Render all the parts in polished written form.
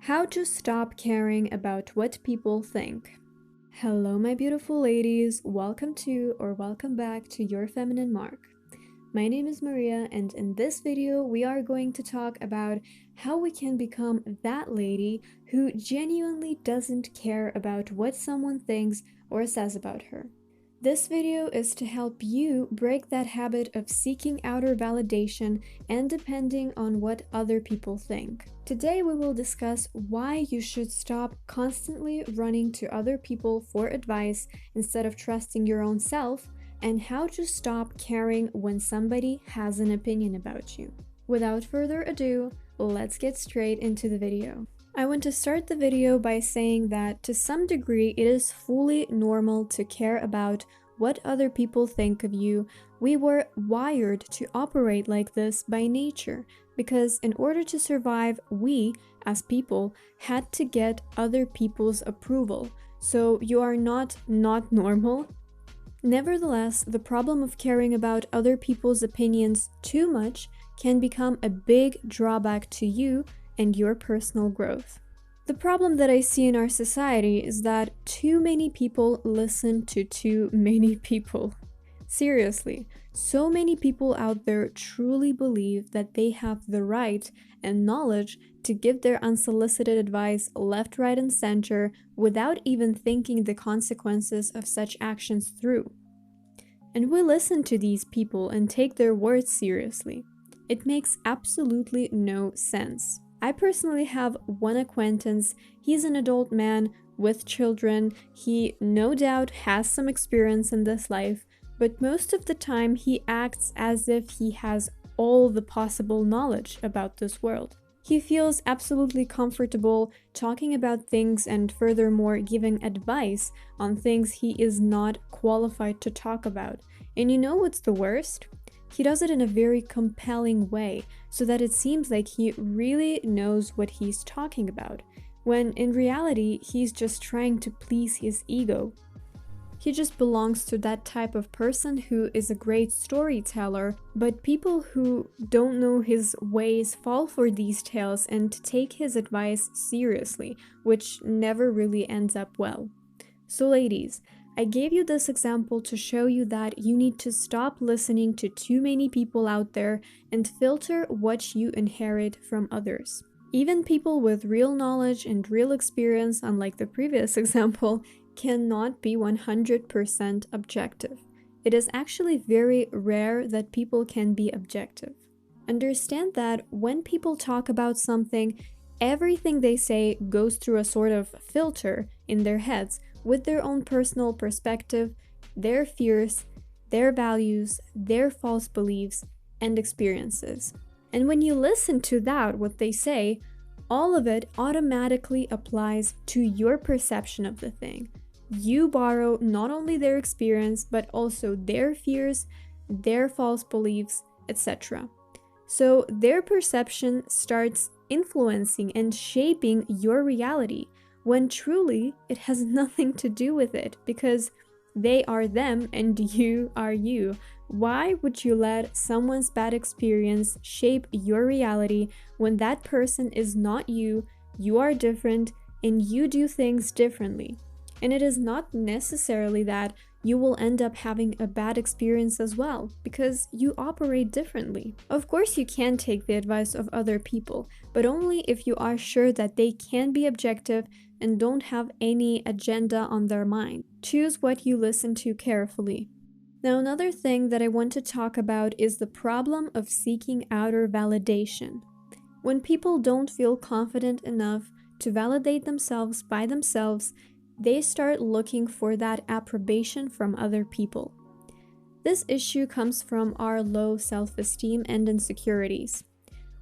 How to stop caring about what people think. Hello, my beautiful ladies. Welcome to or welcome back to Your Feminine Mark. My name is Maria, and in this video, we are going to talk about how we can become that lady who genuinely doesn't care about what someone thinks or says about her. This video is to help you break that habit of seeking outer validation and depending on what other people think. Today we will discuss why you should stop constantly running to other people for advice instead of trusting your own self, and how to stop caring when somebody has an opinion about you. Without further ado, let's get straight into the video. I want to start the video by saying that to some degree it is fully normal to care about what other people think of you. We were wired to operate like this by nature, because in order to survive, we, as people, had to get other people's approval. So you are not normal. Nevertheless, the problem of caring about other people's opinions too much can become a big drawback to you and your personal growth. The problem that I see in our society is that too many people listen to too many people. Seriously, so many people out there truly believe that they have the right and knowledge to give their unsolicited advice left, right, and center without even thinking the consequences of such actions through. And we listen to these people and take their words seriously. It makes absolutely no sense. I personally have one acquaintance. He's an adult man with children. He no doubt has some experience in this life, but most of the time he acts as if he has all the possible knowledge about this world. He feels absolutely comfortable talking about things and furthermore giving advice on things he is not qualified to talk about. And you know what's the worst? He does it in a very compelling way, so that it seems like he really knows what he's talking about, when in reality, he's just trying to please his ego. He just belongs to that type of person who is a great storyteller, but people who don't know his ways fall for these tales and take his advice seriously, which never really ends up well. So ladies, I gave you this example to show you that you need to stop listening to too many people out there and filter what you inherit from others. Even people with real knowledge and real experience, unlike the previous example, cannot be 100% objective. It is actually very rare that people can be objective. Understand that when people talk about something, everything they say goes through a sort of filter in their heads, with their own personal perspective, their fears, their values, their false beliefs, and experiences. And when you listen to that, what they say, all of it automatically applies to your perception of the thing. You borrow not only their experience, but also their fears, their false beliefs, etc. So their perception starts influencing and shaping your reality, when truly it has nothing to do with it, because they are them and you are you. Why would you let someone's bad experience shape your reality when that person is not you, you are different, and you do things differently? And it is not necessarily that you will end up having a bad experience as well, because you operate differently. Of course, you can take the advice of other people, but only if you are sure that they can be objective and don't have any agenda on their mind. Choose what you listen to carefully. Now, another thing that I want to talk about is the problem of seeking outer validation. When people don't feel confident enough to validate themselves by themselves, they start looking for that approbation from other people. This issue comes from our low self-esteem and insecurities.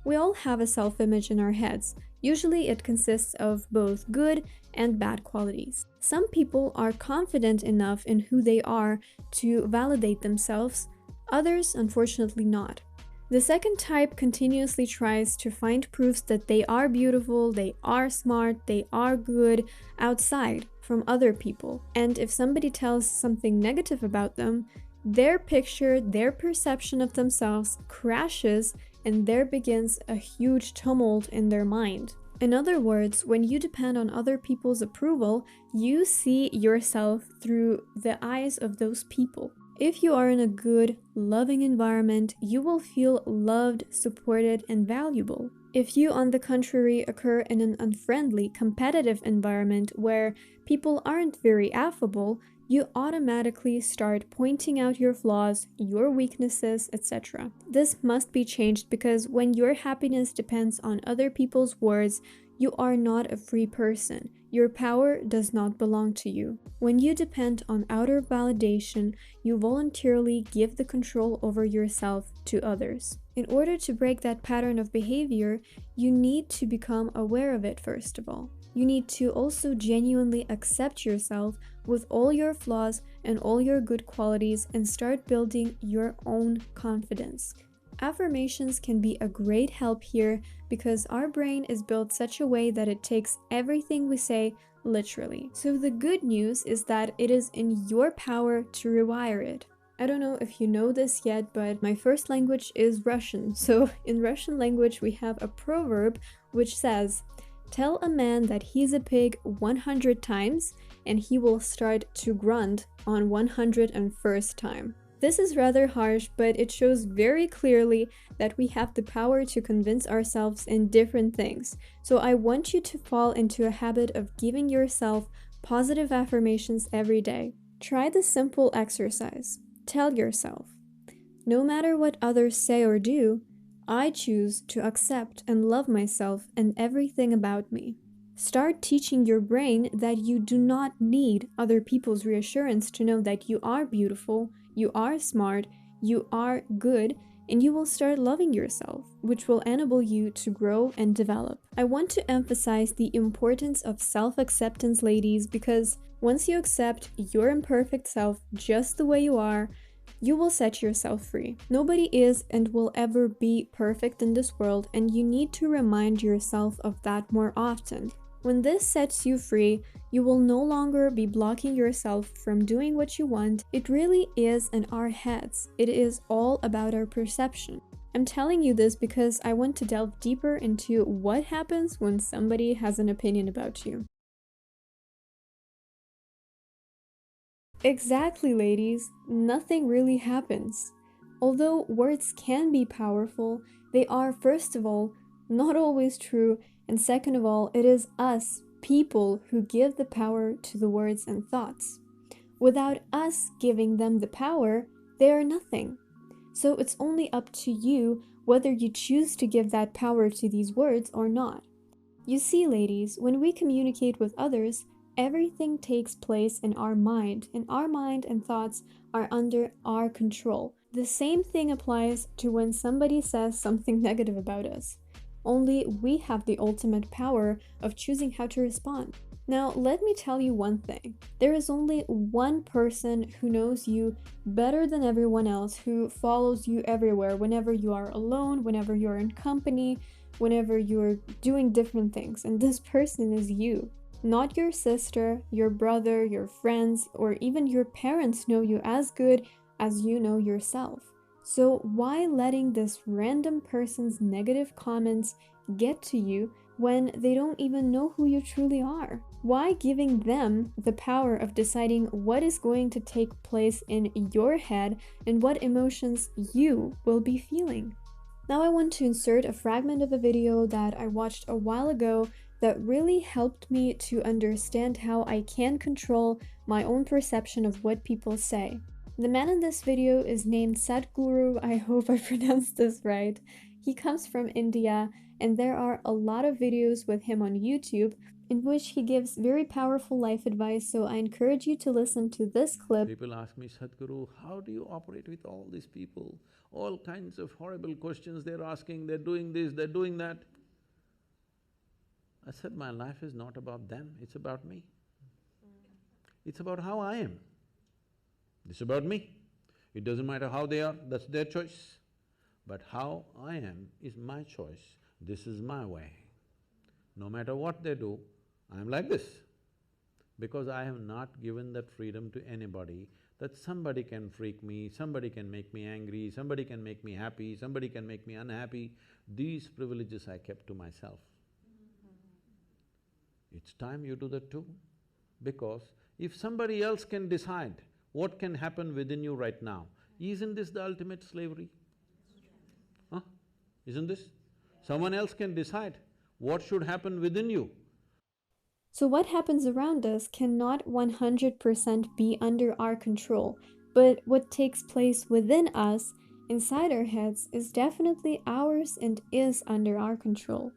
We all have a self-image in our heads. Usually it consists of both good and bad qualities. Some people are confident enough in who they are to validate themselves, others unfortunately not. The second type continuously tries to find proofs that they are beautiful, they are smart, they are good outside from other people. And if somebody tells something negative about them, their picture, their perception of themselves crashes, and there begins a huge tumult in their mind. In other words, when you depend on other people's approval, you see yourself through the eyes of those people. If you are in a good, loving environment, you will feel loved, supported, and valuable. If you, on the contrary, occur in an unfriendly, competitive environment where people aren't very affable, you automatically start pointing out your flaws, your weaknesses, etc. This must be changed because when your happiness depends on other people's words, you are not a free person. Your power does not belong to you. When you depend on outer validation, you voluntarily give the control over yourself to others. In order to break that pattern of behavior, you need to become aware of it first of all. You need to also genuinely accept yourself with all your flaws and all your good qualities and start building your own confidence. Affirmations can be a great help here because our brain is built such a way that it takes everything we say literally. So the good news is that it is in your power to rewire it. I don't know if you know this yet, but my first language is Russian. So in Russian language, we have a proverb which says, "Tell a man that he's a pig 100 times and he will start to grunt on 101st time." This is rather harsh, but it shows very clearly that we have the power to convince ourselves in different things. So I want you to fall into a habit of giving yourself positive affirmations every day. Try this simple exercise. Tell yourself, no matter what others say or do, I choose to accept and love myself and everything about me. Start teaching your brain that you do not need other people's reassurance to know that you are beautiful, you are smart, you are good, and you will start loving yourself, which will enable you to grow and develop. I want to emphasize the importance of self-acceptance, ladies, because once you accept your imperfect self just the way you are, you will set yourself free. Nobody is and will ever be perfect in this world, and you need to remind yourself of that more often. When this sets you free, you will no longer be blocking yourself from doing what you want. It really is in our heads. It is all about our perception. I'm telling you this because I want to delve deeper into what happens when somebody has an opinion about you. Exactly, ladies. Nothing really happens. Although words can be powerful, they are, first of all, not always true, and second of all, it is us, people, who give the power to the words and thoughts. Without us giving them the power, they are nothing. So it's only up to you whether you choose to give that power to these words or not. You see, ladies, when we communicate with others, everything takes place in our mind, and our mind and thoughts are under our control. The same thing applies to when somebody says something negative about us. Only we have the ultimate power of choosing how to respond. Now, let me tell you one thing. There is only one person who knows you better than everyone else, who follows you everywhere, whenever you are alone, whenever you're in company, whenever you're doing different things, and this person is you. Not your sister, your brother, your friends, or even your parents know you as good as you know yourself. So why letting this random person's negative comments get to you when they don't even know who you truly are? Why giving them the power of deciding what is going to take place in your head and what emotions you will be feeling? Now I want to insert a fragment of a video that I watched a while ago that really helped me to understand how I can control my own perception of what people say. The man in this video is named Sadhguru. I hope I pronounced this right. He comes from India, and there are a lot of videos with him on YouTube in which he gives very powerful life advice, so I encourage you to listen to this clip. People ask me, Sadhguru, how do you operate with all these people? All kinds of horrible questions they're asking, they're doing this, they're doing that. I said, my life is not about them, it's about me. It's about how I am. It's about me. It doesn't matter how they are, that's their choice. But how I am is my choice. This is my way. No matter what they do, I'm like this. Because I have not given that freedom to anybody, that somebody can freak me, somebody can make me angry, somebody can make me happy, somebody can make me unhappy. These privileges I kept to myself. It's time you do that too. Because if somebody else can decide what can happen within you right now, isn't this the ultimate slavery? Huh? Isn't this? Someone else can decide what should happen within you. So what happens around us cannot 100% be under our control, but what takes place within us, inside our heads, is definitely ours and is under our control.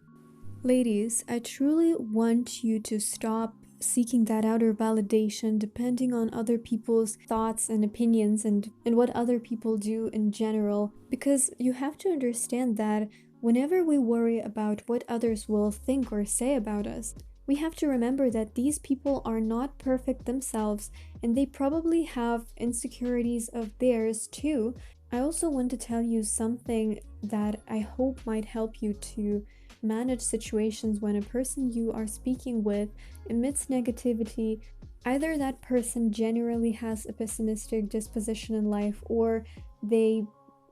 Ladies, I truly want you to stop seeking that outer validation depending on other people's thoughts and opinions and what other people do in general, because you have to understand that whenever we worry about what others will think or say about us, we have to remember that these people are not perfect themselves and they probably have insecurities of theirs too. I also want to tell you something that I hope might help you to manage situations when a person you are speaking with emits negativity. Either that person generally has a pessimistic disposition in life or they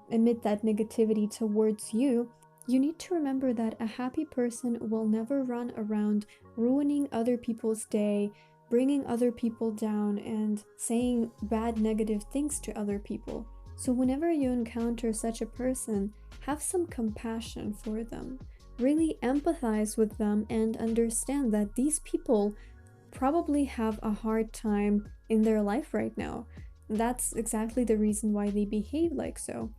emit that negativity towards you. You need to remember that a happy person will never run around ruining other people's day, bringing other people down, and saying bad negative things to other people. So whenever you encounter such a person, have some compassion for them. Really empathize with them and understand that these people probably have a hard time in their life right now. That's exactly the reason why they behave like so.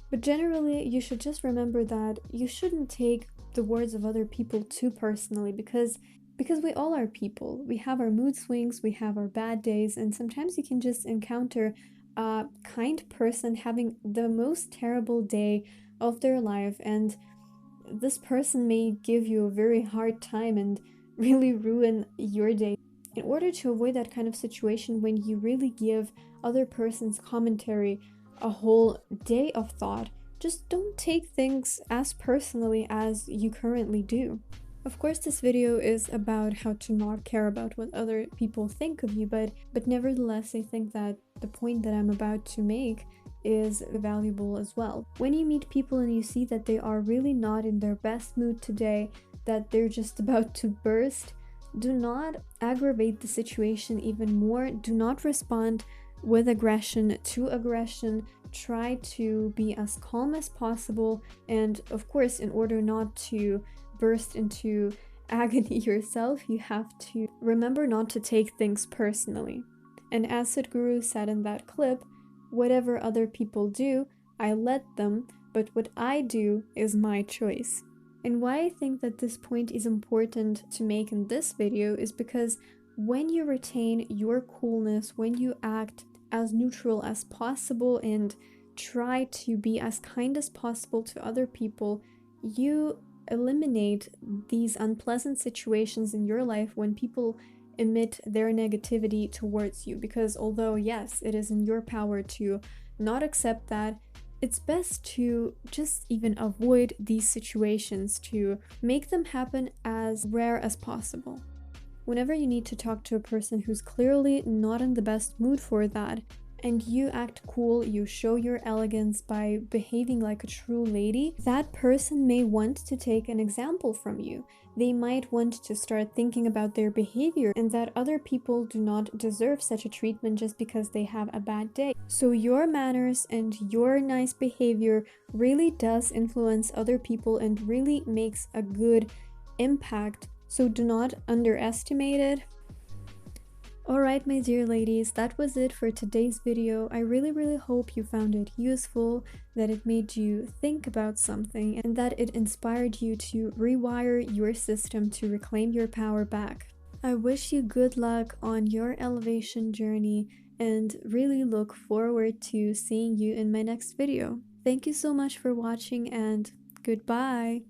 But generally, you should just remember that you shouldn't take the words of other people too personally because we all are people. We have our mood swings, we have our bad days, and sometimes you can just encounter a kind person having the most terrible day of their life, and this person may give you a very hard time and really ruin your day. In order to avoid that kind of situation when you really give other person's commentary a whole day of thought, just don't take things as personally as you currently do. Of course, this video is about how to not care about what other people think of you, but nevertheless, I think that the point that I'm about to make is valuable as well. When you meet people and you see that they are really not in their best mood today, that they're just about to burst, do not aggravate the situation even more. Do not respond with aggression to aggression. Try to be as calm as possible, and of course, in order not to burst into agony yourself, you have to remember not to take things personally. And as Sadhguru said in that clip, whatever other people do, I let them, but what I do is my choice. And why I think that this point is important to make in this video is because when you retain your coolness, when you act as neutral as possible and try to be as kind as possible to other people, you eliminate these unpleasant situations in your life when people emit their negativity towards you. Because although yes, it is in your power to not accept that, it's best to just even avoid these situations, to make them happen as rare as possible. Whenever you need to talk to a person who's clearly not in the best mood for that, and you act cool, you show your elegance by behaving like a true lady, that person may want to take an example from you. They might want to start thinking about their behavior and that other people do not deserve such a treatment just because they have a bad day. So your manners and your nice behavior really does influence other people and really makes a good impact. So do not underestimate it. Alright, my dear ladies, that was it for today's video. I really hope you found it useful, that it made you think about something, and that it inspired you to rewire your system to reclaim your power back. I wish you good luck on your elevation journey and really look forward to seeing you in my next video. Thank you so much for watching and goodbye!